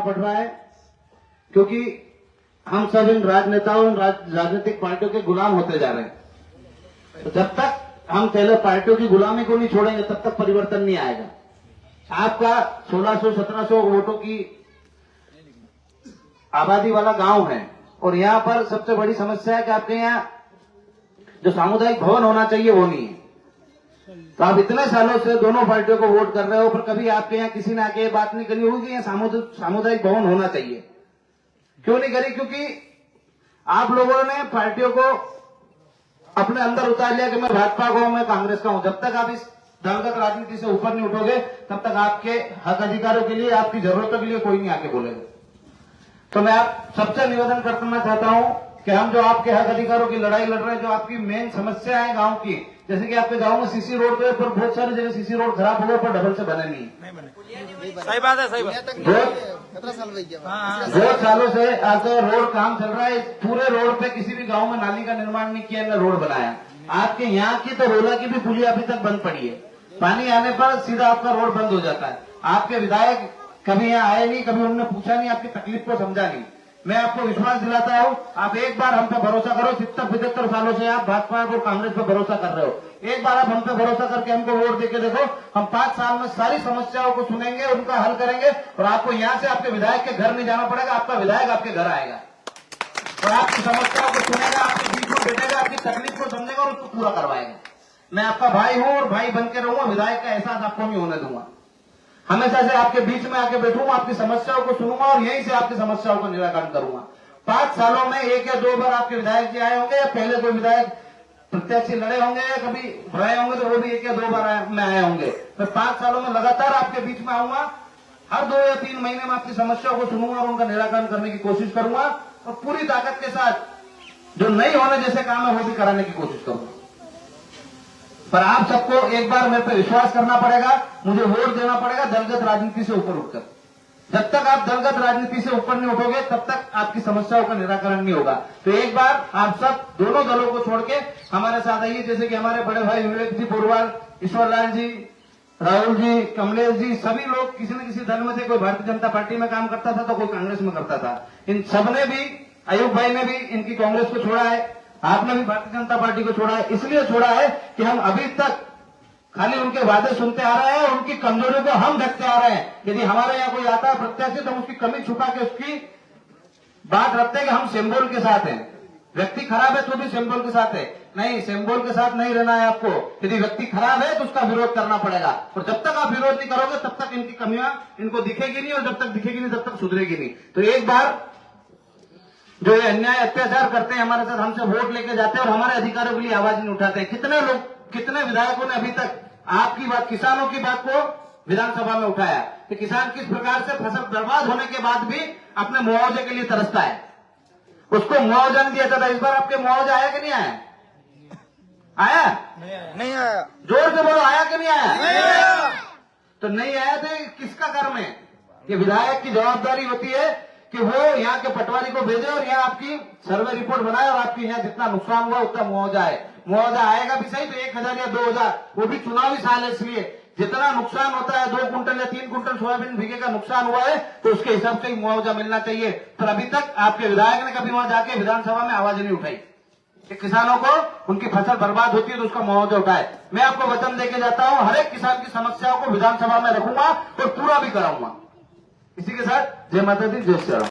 पड़ रहा है, क्योंकि हम सब इन राजनेताओं, राजनीतिक पार्टियों के गुलाम होते जा रहे हैं। तो जब तक हम पहले पार्टियों की गुलामी को नहीं छोड़ेंगे तब तक परिवर्तन नहीं आएगा। आपका 1600-1700 वोटों की आबादी वाला गांव है और यहाँ पर सबसे बड़ी समस्या है कि आपके यहाँ जो सामुदायिक भवन होना चाहिए वो नहीं है। तो आप इतने सालों से दोनों पार्टियों को वोट कर रहे हो, पर कभी आपके यहाँ किसी ने आके बात नहीं करी होगी कि यहाँ सामुदायिक भवन होना चाहिए। क्यों नहीं करी? क्योंकि आप लोगों ने पार्टियों को अपने अंदर उतार लिया कि मैं भाजपा का हूं, मैं कांग्रेस का हूं। जब तक आप इस दलगत राजनीति से ऊपर नहीं उठोगे तब तक आपके हक अधिकारों के लिए, आपकी जरूरतों के लिए कोई नहीं आके बोलेगा। तो मैं आप सबसे निवेदन करना चाहता हूं कि हम जो आपके हक अधिकारों की लड़ाई लड़ रहे हैं, जो आपकी मेन समस्या है गांव की, जैसे कि आपके गांव में सीसी रोड पे पर बहुत सारी जगह सीसी रोड खराब हुए पर डबल से बने नहीं। सही बात है, सही बात। बहुत सालों से आकर रोड काम चल रहा है। पूरे रोड पे किसी भी गांव में नाली का निर्माण नहीं किया, न रोड बनाया। आपके यहाँ की तो रोला की भी पुलिया अभी तक बंद पड़ी है। पानी आने पर सीधा आपका रोड बंद हो जाता है। आपके विधायक कभी यहाँ आए नहीं, कभी उन्होंने पूछा नहीं, आपकी तकलीफ को समझा नहीं। मैं आपको विश्वास दिलाता हूँ, आप एक बार हम पे भरोसा करो। 70-75 सालों से आप भाजपा और कांग्रेस पर भरोसा कर रहे हो। एक बार आप हम पे भरोसा करके हमको वोट देके देखो। हम 5 साल में सारी समस्याओं को सुनेंगे, उनका हल करेंगे और आपको यहाँ से आपके विधायक के घर नहीं जाना पड़ेगा। आपका विधायक आपके घर आएगा और आपकी समस्याओं को सुनेगा, आपके बीच में बैठेगा, आपकी तकलीफ को समझेगा और उसको पूरा करवाएगा। मैं आपका भाई हूँ और भाई बन के रहूंगा। विधायक का एहसास आपको नहीं होने दूंगा। हमेशा से आपके बीच में आके बैठूंगा, आपकी समस्याओं को सुनूंगा और यहीं से आपकी समस्याओं का निराकरण करूंगा। 5 सालों में 1 या 2 बार आपके विधायक जी आए होंगे, या पहले कोई विधायक प्रत्याशी लड़े होंगे, या कभी रहे होंगे तो वो भी 1 या 2 बार में आए होंगे। मैं 5 सालों में लगातार आपके बीच में आऊंगा। हर 2 या 3 महीने में आपकी समस्याओं को सुनूंगा और उनका निराकरण करने की कोशिश करूंगा और पूरी ताकत के साथ जो नहीं होने जैसे काम है वो भी कराने की कोशिश करूंगा। पर आप सबको एक बार मेरे पे विश्वास करना पड़ेगा, मुझे वोट देना पड़ेगा दलगत राजनीति से ऊपर उठकर। जब तक आप दलगत राजनीति से ऊपर नहीं उठोगे तब तक आपकी समस्याओं का निराकरण नहीं होगा। तो एक बार आप सब दोनों दलों को छोड़ के हमारे साथ आइए। जैसे कि हमारे बड़े भाई विवेक जी पुरवाल, ईश्वरलाल जी, राहुल जी, कमलेश जी, सभी लोग किसी न किसी दल में थे। कोई भारतीय जनता पार्टी में काम करता था तो कोई कांग्रेस में करता था। इन सबने भी, अयूब भाई ने भी इनकी कांग्रेस को छोड़ा है, आपने भी भारतीय जनता पार्टी को छोड़ा है। इसलिए छोड़ा है कि हम अभी तक खाली उनके वादे सुनते आ रहे हैं और उनकी कमजोरियों को हम देखते आ रहे हैं। यदि हमारे यहाँ कोई आता है प्रत्याशी तो हम उसकी कमी छुपा के उसकी बात रखते हैं कि हम सिंबल के साथ हैं। व्यक्ति खराब है तो भी सिंबल के साथ है। नहीं, सिंबल के साथ नहीं रहना है आपको। यदि व्यक्ति खराब है तो उसका विरोध करना पड़ेगा और जब तक आप विरोध नहीं करोगे तब तक इनकी कमियां इनको दिखेगी नहीं और जब तक दिखेगी नहीं तब तक सुधरेगी नहीं। तो एक बार जो ये अन्याय अत्याचार करते हैं हमारे साथ, हमसे वोट लेके जाते हैं और हमारे अधिकारों के लिए आवाज नहीं उठाते हैं। कितने लोग, कितने विधायकों ने अभी तक आपकी बात, किसानों की बात को विधानसभा में उठाया कि किसान किस प्रकार से फसल बर्बाद होने के बाद भी अपने मुआवजे के लिए तरसता है, उसको मुआवजा नहीं दिया जाता। इस बार आपके मुआवजा आया कि नहीं आया? आया? नहीं आया। जोर से बोलो, आया कि नहीं आया? तो नहीं आया तो किसका कर्म है? कि विधायक की जवाबदारी होती है कि वो यहाँ के पटवारी को भेजे और यहाँ आपकी सर्वे रिपोर्ट बनाए और आपकी यहाँ जितना नुकसान हुआ उतना मुआवजा है। मुआवजा आएगा भी सही तो 1000 या 2000, वो भी चुनावी साल है, इसलिए जितना नुकसान होता है 2 कुंटल या 3 कुंटल सोयाबीन बीघे का नुकसान हुआ है तो उसके हिसाब से ही मुआवजा मिलना चाहिए। पर अभी तक आपके विधायक ने कभी वहां जाके विधानसभा में आवाज नहीं उठाई कि किसानों को उनकी फसल बर्बाद होती है तो उसका मुआवजा उठाए। मैं आपको वचन देके जाता हूं, हर एक किसान की समस्याओं को विधानसभा में रखूंगा और पूरा भी कराऊंगा। इसी के साथ जय माता दी, जय श्री राम।